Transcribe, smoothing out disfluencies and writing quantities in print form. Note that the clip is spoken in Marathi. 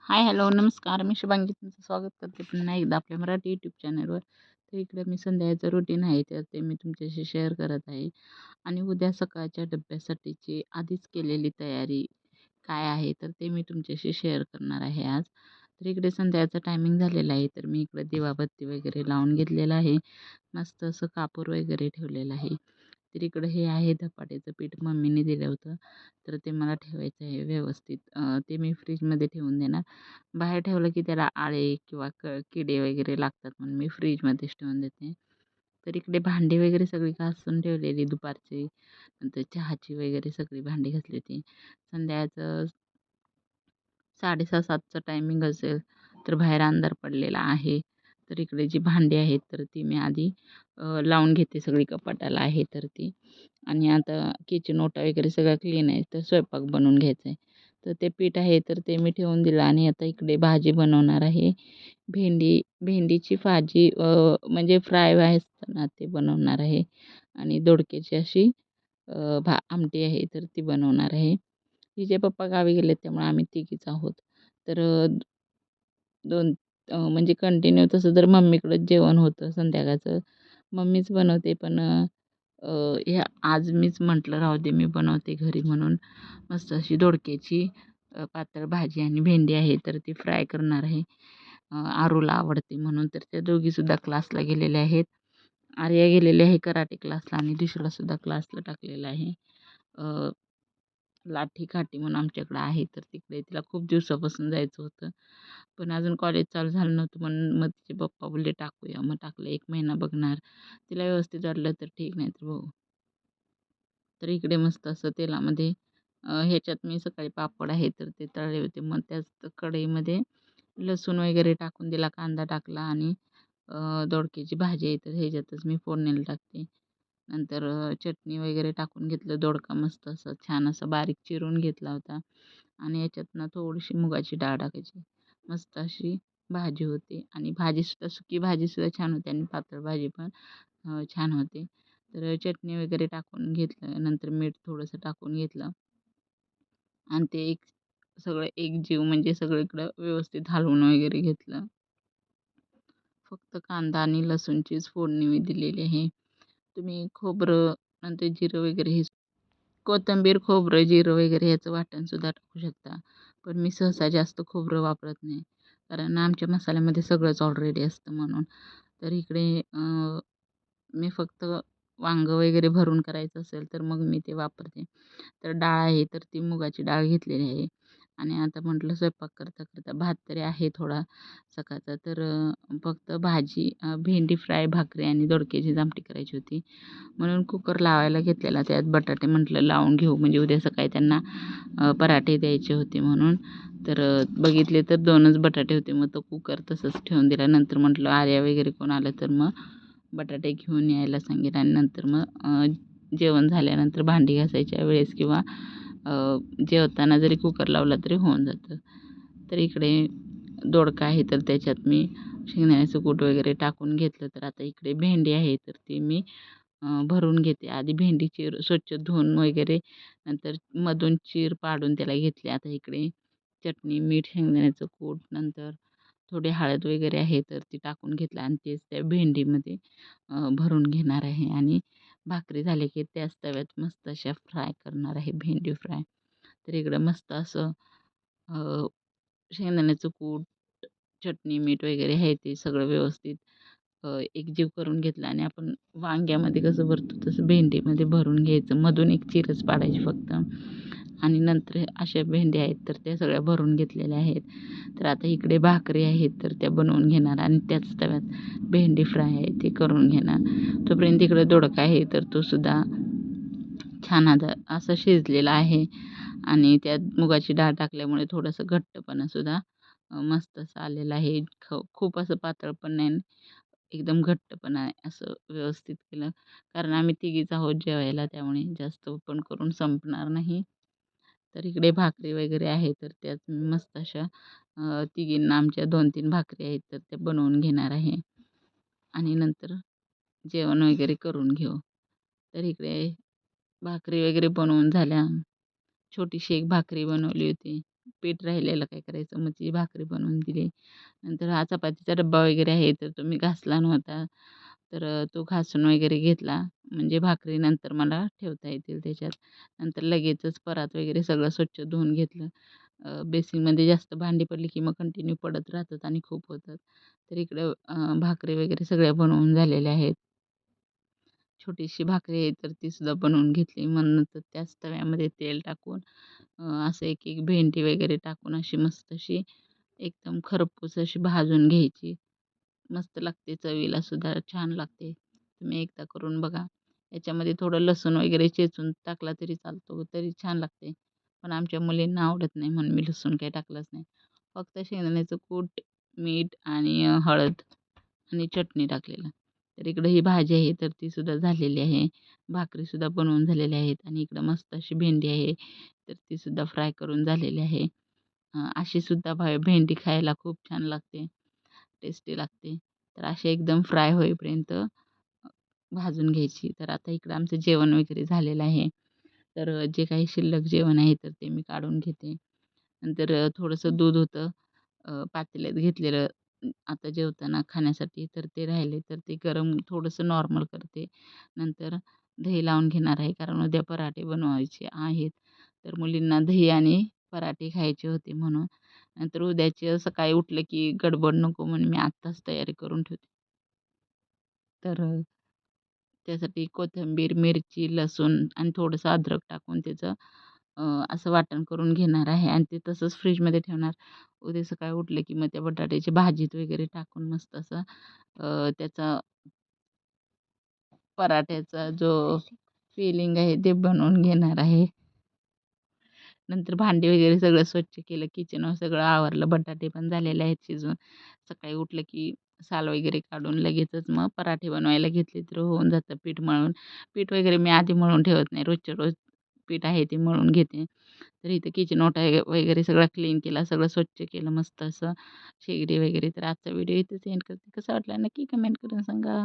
हाय, हॅलो, नमस्कार. मी शुभांगी तुमचं स्वागत करते पुन्हा एकदा आपल्या मराठी यूट्यूब चॅनलवर. तर इकडे मी संध्याकाळचं रुटीन आहे तर ते मी तुमच्याशी शेअर करत आहे. आणि उद्या सकाळच्या डब्यासाठीची आधीच केलेली तयारी काय आहे तर ते मी तुमच्याशी शेअर करणार आहे आज. तर इकडे संध्याकाळचा टायमिंग झालेला आहे तर मी इकडे दिवाबत्ती वगैरे लावून घेतलेला आहे. मस्त असं कापूर वगैरे ठेवलेलं आहे. तर इकडं हे आहे धपाट्याचं पीठ मम्मीने दिलं होतं. तर ते मला ठेवायचं आहे व्यवस्थित. ते मी फ्रीजमध्ये ठेवून देणार. बाहेर ठेवलं की त्याला आळे किंवा किडे वगैरे लागतात म्हणून मी फ्रीजमध्येच ठेवून देते. तर इकडे भांडी वगैरे सगळी घासून ठेवलेली दुपारची. नंतर चहाची वगैरे सगळी भांडी घासली होती. संध्याकाळचं 6:30-7चं टायमिंग असेल तर बाहेर अंधार पडलेला आहे. तर इकडे जी भांडी आहेत तर ती मी आधी लावून घेते सगळी कपाटाला आहे तर ती. आणि आता किचन ओटा वगैरे सगळं क्लीन आहे तर स्वयंपाक बनवून घ्यायचा आहे. तर ते पीठ आहे तर ते मी ठेवून दिलं आणि आता इकडे भाजी बनवणार आहे. भेंडीची भाजी म्हणजे फ्राय असतं ना ते बनवणार आहे. आणि दोडक्याची अशी आमटी आहे तर ती बनवणार आहे. तिचे पप्पा गावी गेलेत त्यामुळे आम्ही तिघीच आहोत. तर 2 म्हणजे कंटिन्यू तसं तर मम्मीकडंच जेवण होतं संध्याकाळचं. मम्मीच बनवते पण अ, हे आज मीच म्हटलं राहू दे मी बनवते घरी म्हणून मस्त अशी दोडक्याची पातळ भाजी आणि भेंडी आहे तर ती फ्राय करणार आहे. आरूला आवडते म्हणून तर त्या दोघीसुद्धा क्लासला गेलेल्या आहेत. आर्या गेलेली आहे कराटे क्लासला आणि दिशूलासुद्धा क्लासला टाकलेलं आहे. लाठी-काठी म्हणून आमच्याकडं आहे तर तिकडे तिला खूप दिवसापासून जायचं होतं. पण अजून कॉलेज चालू झालं नव्हतं म्हणून मग तिचे पप्पा बोलले टाकूया. मग टाकलं 1 महिना बघणार. तिला व्यवस्थित वाटलं तर ठीक, नाही तर बघू. तर इकडे मस्त असं तेलामध्ये ह्याच्यात मी सकाळी पापड आहे तर ते तळले होते. मग त्याच कढईमध्ये लसूण वगैरे टाकून दिला, कांदा टाकला आणि दोडक्याची भाजी आहे तर ह्याच्यातच मी फोडणीला टाकते. नंतर चटणी वगैरे टाकून घेतलं. दोडका मस्त असं छान असा बारीक चिरून घेतला होता आणि याच्यात थोडीशी मुगाची डाळ टाकायची. मस्त अशी भाजी होते आणि भाजीसुद्धा सुकी भाजीसुद्धा छान होते आणि पातळ भाजी पण छान होते. तर चटणी वगैरे टाकून घेतलं. नंतर मीठ थोडंसं टाकून घेतलं आणि ते सगळं एकजीव म्हणजे सगळीकडं व्यवस्थित हलवून वगैरे घेतलं. फक्त कांदा आणि लसूणचीच फोडणी मी दिलेली आहे. तुम्ही खोबरं नंतर जिरं वगैरे हे कोथिंबीर, खोबरं, जिरं वगैरे ह्याचं वाटणसुद्धा टाकू शकता. पण मी सहसा जास्त खोबरं वापरत नाही. कारण आमच्या मसाल्यामध्ये सगळंच ऑलरेडी असतं म्हणून. तर इकडे मी फक्त वांगं वगैरे भरून करायचं असेल तर मग मी ते वापरते. तर डाळ आहे तर ती मुगाची डाळ घेतलेली आहे. आणि आता म्हटलं स्वयंपाक करता भात तरी आहे थोडा सकाळचा तर फक्त भाजी भेंडी फ्राय, भाकरी आणि दोडक्याची आमटी करायची होती. म्हणून कुकर लावायला घेतलेला. त्यात बटाटे म्हटलं लावून घेऊ म्हणजे उद्या सकाळी त्यांना पराठे द्यायचे होते म्हणून. तर बघितले तर 2च बटाटे होते. मग तो कुकर तसंच ठेवून दिला. नंतर म्हटलं आर्या वगैरे कोण आलं तर मग बटाटे घेऊन यायला सांगेन आणि नंतर मग जेवण झाल्यानंतर भांडी घासायच्या वेळेस किंवा अ, जेवताना जरी कुकर लावला तरी होऊन जातं. तर इकडे दोडका आहे तर त्याच्यात मी शेंगदाण्याचं कूट वगैरे टाकून घेतलं. तर आता इकडे भेंडी आहे तर ती मी भरून घेते. आधी भेंडी स्वच्छ धुवून वगैरे नंतर मधून चीर पाडून त्याला घेतले. आता इकडे चटणी, मीठ, शेंगदाण्याचं कूट नंतर थोडी हळद वगैरे आहे तर ती टाकून घेतलं आणि तेच त्या भेंडीमध्ये भरून घेणार आहे आणि भाकरी झाली की त्याच तव्यात मस्त अशा फ्राय करणार आहे भेंडी फ्राय. तर इकडं मस्त असं अ, शेंगदाण्याचं कूट, चटणी, मीठ वगैरे आहे ते सगळं व्यवस्थित एकजीव करून घेतलं आणि आपण वांग्यामध्ये कसं भरतो तसं भेंडीमध्ये भरून घ्यायचं. मधून एक चिरच पाडायची फक्त आणि नंतर अशा भेंड्या आहेत तर त्या सगळ्या भरून घेतलेल्या आहेत. तर आता इकडे भाकरी आहेत तर त्या बनवून घेणार आणि त्याच तव्यात भेंडी फ्राय आहे ते करून घेणार. तोपर्यंत इकडे दोडका आहे तर तो सुद्धा छान आता असा शिजलेला आहे आणि त्यात मुगाची डाळ टाकल्यामुळे थोडंसं घट्टपणासुद्धा मस्त असं आलेलं आहे. खूप असं पातळ पण नाही, एकदम घट्ट पण आहे. असं व्यवस्थित केलं. कारण आम्ही तिघीच आहोत जेवायला त्यामुळे जास्त पण करून संपणार नाही. तर इकडे भाकरी वगैरे आहे तर त्यात मी मस्त अशा तिघींना आमच्या 2-3 भाकरी आहेत तर त्या बनवून घेणार आहे आणि नंतर जेवण वगैरे करून घेऊ. तर इकडे भाकरी वगैरे बनवून झाल्या. छोटीशी एक भाकरी बनवली होती. पीठ राहिलेलं काय करायचं, मग ती भाकरी बनवून दिली. नंतर हा चपातीचा डब्बा वगैरे आहे, तर तो मी घासला नव्हता. तर तो घासून वगैरे घेतला, म्हणजे भाकरी नंतर मला ठेवता येतील त्याच्यात. नंतर लगेचच परात वगैरे सगळं स्वच्छ धुवून घेतलं. बेसिनमध्ये जास्त भांडी पडली की मग कंटिन्यू पडत राहतात आणि खूप होतात. तर इकडं भाकरी वगैरे सगळ्या बनवून झालेल्या आहेत. छोटीशी भाकरी आहे तर ती सुद्धा बनवून घेतली. मग नंतर त्याच तव्यामध्ये तेल टाकून असं एक-एक भेंडी वगैरे टाकून अशी मस्त अशी एकदम खरपूस अशी भाजून घ्यायची. मस्त लागते चवीला सुद्धा छान लागते. तुम्ही एकदा करून बघा. याच्यामध्ये थोडं लसूण वगैरे चेचून टाकला तरी चालतो, तरी छान लागते. पण आमच्या मुलींना आवडत नाही म्हणून मी लसूण काही टाकलंच नाही. फक्त शेंगदाण्याचं कूट, मीठ आणि हळद आणि चटणी टाकलेलं. तर इकडं ही भाजी आहे तर ती सुद्धा झालेली आहे. भाकरीसुद्धा बनवून झालेल्या आहेत आणि इकडं मस्त अशी भेंडी आहे, तर ती सुद्धा फ्राय करून झालेली आहे. अशी सुद्धा भेंडी खायला खूप छान लागते, टेस्टी लागते. तर अशी एकदम फ्राय होईपर्यंत भाजून घ्यायची. तर आता इकडं आमचं जेवण वगैरे झालेलं आहे. तर जे काही शिल्लक जेवण आहे तर ते मी काढून घेते. नंतर थोडंसं दूध होतं पातेल्यात घेतलेलं आता जेवताना खाण्यासाठी, तर ते राहिले तर ते गरम थोडंसं नॉर्मल करते. नंतर दही लावून घेणार आहे कारण उद्या पराठे बनवायचे आहेत. तर मुलींना दही आणि पराठे खायचे होते म्हणून. नंतर उद्याची सकाळी उठलं की गडबड नको म्हणून मी आत्ताच तयारी करून ठेवते. तर त्यासाठी कोथिंबीर, मिरची, लसूण आणि थोडंसं अद्रक टाकून त्याचं अ, असं वाटण करून घेणार आहे आणि ते तसंच फ्रिजमध्ये ठेवणार. उद्या सकाळी उठले की मग त्या बटाट्याची भाजीत वगैरे टाकून मस्त असं त्याचा पराठ्याचा जो फिलिंग आहे ते बनवून घेणार आहे. नंतर भांडी वगैरे सगळं स्वच्छ केलं, किचन सगळं आवरलं, बटाटे पण झालेले आहेत शिजून. सकाळी उठलं की साल वगैरे काढून लगेचच मग पराठे बनवायला घेतले तर होऊन जातं पीठ मळून. पीठ वगैरे मी आधी मळून ठेवत नाही. रोजच्या रोज पीठ आहे ते मळून घेते. तर इथं किचन ओटा वगैरे सगळा क्लीन केला, सगळं स्वच्छ केलं मस्त असं शेगडी वगैरे. तर आजचा व्हिडिओ इथेच एंड करते. कसा वाटला नक्की कमेंट करून सांगा.